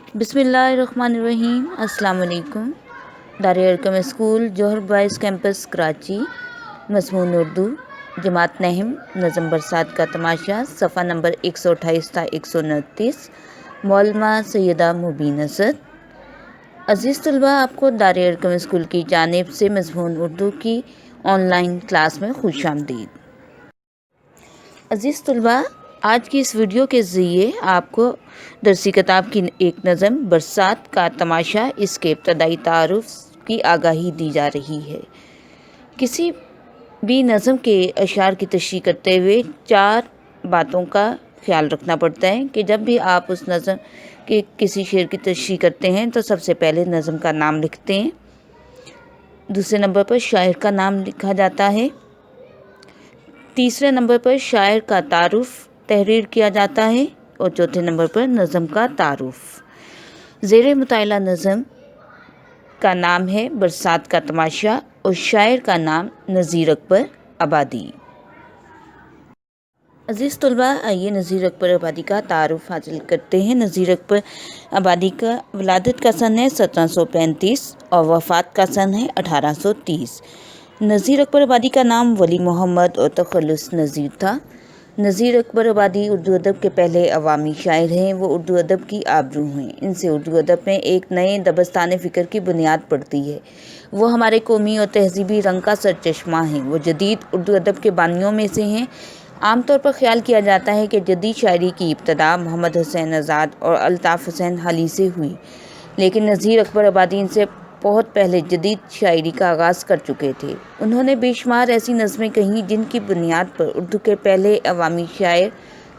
बिस्मिल्लाहिर्रहमानिर्रहीम। अस्सलाम वालेकुम। दारुल-अरक़म स्कूल जौहर बॉयज़ कैंपस कराची, मज़मून उर्दू, जमात नहम, नज़म बरसात का तमाशा, सफ़ा नंबर 128 था 129, मौलमा सैयदा मुबीन असद। अज़ीज़ तलबा, आपको दारुल-अरक़म स्कूल की जानिब से मज़मून उर्दू की ऑनलाइन क्लास में खुशामदीद। अज़ीज़ तलबा, आज की इस वीडियो के ज़रिए आपको दरसी किताब की एक नज़म बरसात का तमाशा, इसके इब्तदाई तारुफ़ की आगाही दी जा रही है। किसी भी नज़म के अशार की तशरीह करते हुए 4 बातों का ख्याल रखना पड़ता है कि जब भी आप उस नज़म के किसी शेर की तशरीह करते हैं तो सबसे पहले नज़म का नाम लिखते हैं, दूसरे नंबर पर शायर का नाम लिखा जाता है, तीसरे नंबर पर शायर का तारुफ़ तहरीर किया जाता है और चौथे नंबर पर नज़म का तारुफ़। ज़ेरे मुताला नज़म का नाम है बरसात का तमाशा और शायर का नाम नज़ीर अकबर आबादी। अज़ीज़ तलबा, आइए नज़ीर अकबर आबादी का तारुफ़ हासिल करते हैं। नज़ीर अकबर आबादी का वलादत का सन है 1735 और वफ़ात का सन है 1830। नज़ीर अकबर आबादी का नाम वली मोहम्मद और तखल्लुस नज़ीर था। नज़ीर अकबर आबादी उर्दू अदब के पहले अवामी शायर हैं। वो उर्दू अदब की आबरू हैं। इनसे उर्दू अदब में एक नए दबस्तान फ़िक्र की बुनियाद पड़ती है। वो हमारे कौमी और तहज़ीबी रंग का सरचश्मा हैं। वो जदीद उर्दू अदब के बानियों में से हैं। आमतौर पर ख्याल किया जाता है कि जदीद शायरी की इब्तदा मोहम्मद हुसैन आज़ाद और अल्ताफ़ हुसैन हाली से हुई, लेकिन नज़ीर अकबर आबादी इनसे बहुत पहले जदीद शायरी का आगाज़ कर चुके थे। उन्होंने बेशुमार ऐसी नज़में कहीं जिनकी बुनियाद पर उर्दू के पहले अवामी शायर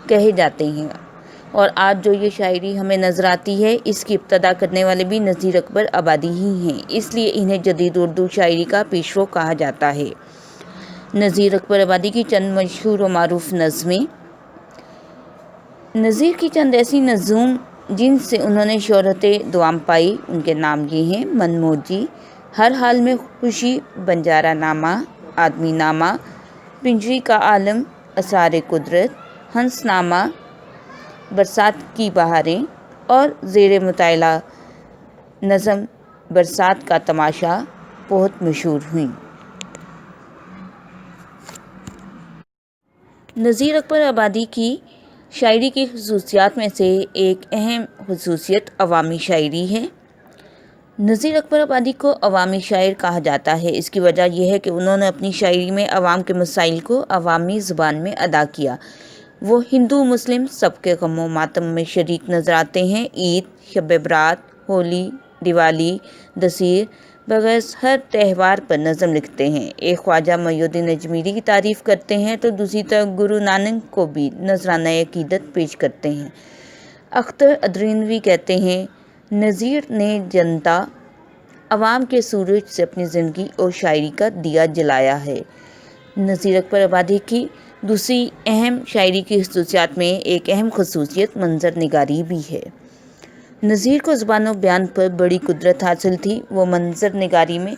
कहे जाते हैं, और आज जो ये शायरी हमें नज़र आती है इसकी इब्तदा करने वाले भी नज़ीर अकबर आबादी ही हैं। इसलिए इन्हें जदीद उर्दू शायरी का पेशरो कहा जाता है। नज़ीर अकबर आबादी की चंद मशहूर और मारूफ नज़में। नज़ीर की चंद ऐसी नज़ूम जिनसे उन्होंने शोहरत दुआम पाई, उनके नाम ये हैं: मनमोजी, हर हाल में खुशी, बंजारा नामा, आदमी नामा, पिंजरी का आलम, असारे कुदरत, हंसनामा, बरसात की बहारें और ज़ेरे मुताला नज़म बरसात का तमाशा बहुत मशहूर हुई। नज़ीर अकबर आबादी की शायरी की खसूसियात में से एक अहम खसूसियत अवामी शायरी है। नज़ीर अकबर आबादी को अवामी शायर कहा जाता है। इसकी वजह यह है कि उन्होंने अपनी शायरी में अवाम के मसाइल को अवामी ज़ुबान में अदा किया। वो हिंदू मुस्लिम सबके गम मातम में शरीक नज़र आते हैं। ईद, शब बरात, होली, दिवाली, दशहरा बगैर हर त्यौहार पर नज़म लिखते हैं। एक ख्वाजा मोइनुद्दीन अजमेरी की तारीफ़ करते हैं तो दूसरी तरफ गुरु नानक को भी नजराना अकीदत पेश करते हैं। अख्तर अदरिनवी कहते हैं, नज़ीर ने जनता अवाम के सूरज से अपनी ज़िंदगी और शायरी का दिया जलाया है। नज़ीर अकबर आबादी की दूसरी अहम शायरी की खसूसियात में एक अहम खसूसियत मंजर निगारी भी है। नज़ीर को ज़ुबान और बयान पर बड़ी कुदरत हासिल थी। वो मंजर निगारी में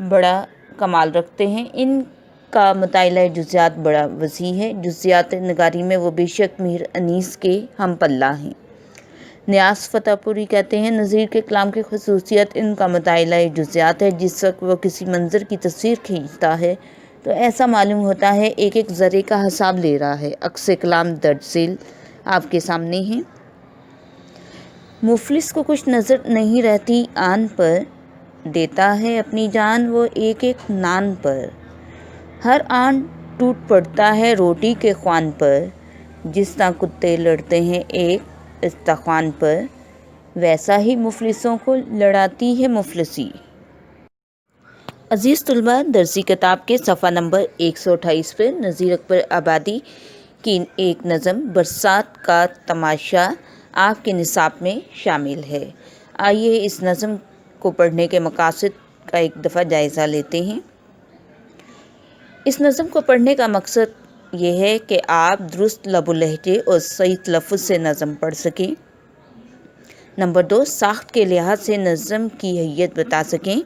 बड़ा कमाल रखते हैं। इनका मुताला जुज़ियात बड़ा वसी है। जुज़ियात निगारी में वो बेशक मीर अनीस के हम पल्ला हैं। न्यास फतेहपुरी कहते हैं, नज़ीर के कलाम की खसूसियत इनका मुताला जुज़ियात है। जिस वक्त वो किसी मंजर की तस्वीर खींचता है तो ऐसा मालूम होता है एक एक ज़रे का हिसाब ले रहा है। अक्स कलाम दर्जिल आपके सामने हैं। मुफलिस को कुछ नज़र नहीं रहती आन पर, देता है अपनी जान वो एक एक नान पर। हर आन टूट पड़ता है रोटी के ख्वान पर, जिस तरह कुत्ते लड़ते हैं एक इस्तखान पर, वैसा ही मुफलिसों को लड़ाती है मुफलिसी। अज़ीज़ तलबा, दरसी किताब के सफ़ा नंबर 128 पर नज़ीर अकबर आबादी की एक नज़म बरसात का तमाशा आपके निसाब में शामिल है। आइए इस नज़म को पढ़ने के मकासद का एक दफ़ा जायज़ा लेते हैं। इस नज़म को पढ़ने का मकसद ये है कि आप दुरुस्त लबो लहजे और सही तलफ़्फ़ुज़ से नज़म पढ़ सकें। नंबर 2, साख्त के लिहाज से नज़म की हैयत बता सकें।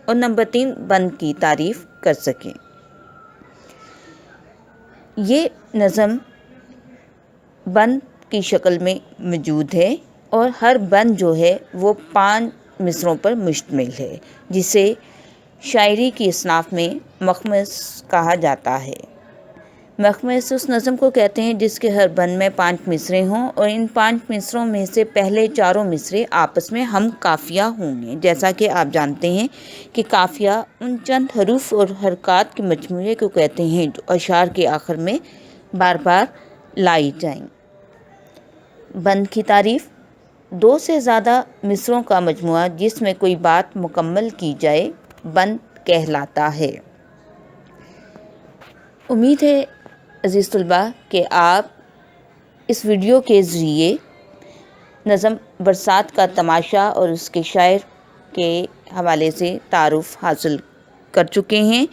और नंबर 3, बंद की तारीफ़ कर सकें। ये नज़म बंद की शक्ल में मौजूद है اور ہر بند جو ہے وہ 5 مصروں پر مشتمل ہے، جسے شاعری کی اصناف میں مخمس کہا جاتا ہے۔ مخمس اس نظم کو کہتے ہیں جس کے ہر بند میں 5 مصرے ہوں اور ان 5 مصروں میں سے پہلے 4 مصرے آپس میں ہم قافیہ ہوں گے۔ جیسا کہ آپ جانتے ہیں کہ قافیہ ان چند حروف اور حرکات کے مجموعے کو کہتے ہیں جو اشعار کے آخر میں بار بار لائی جائیں۔ بند کی تعریف: 2 سے زیادہ مصروں کا مجموعہ جس میں کوئی بات مکمل کی جائے بند کہلاتا ہے۔ امید ہے عزیز طلباء کہ آپ اس ویڈیو کے ذریعے نظم برسات کا تماشا اور اس کے شاعر کے حوالے سے تعارف حاصل کر چکے ہیں،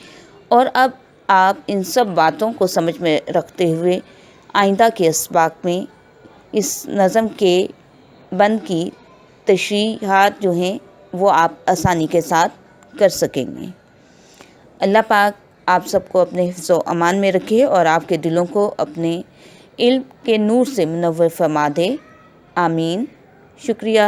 اور اب آپ ان سب باتوں کو سمجھ میں رکھتے ہوئے آئندہ کے اسباق میں اس نظم کے بند کی تشریحات جو ہیں وہ آپ آسانی کے ساتھ کر سکیں گے۔ اللہ پاک آپ سب کو اپنے حفظ و امان میں رکھے اور آپ کے دلوں کو اپنے علم کے نور سے منور فرما دے۔ آمین۔ شکریہ۔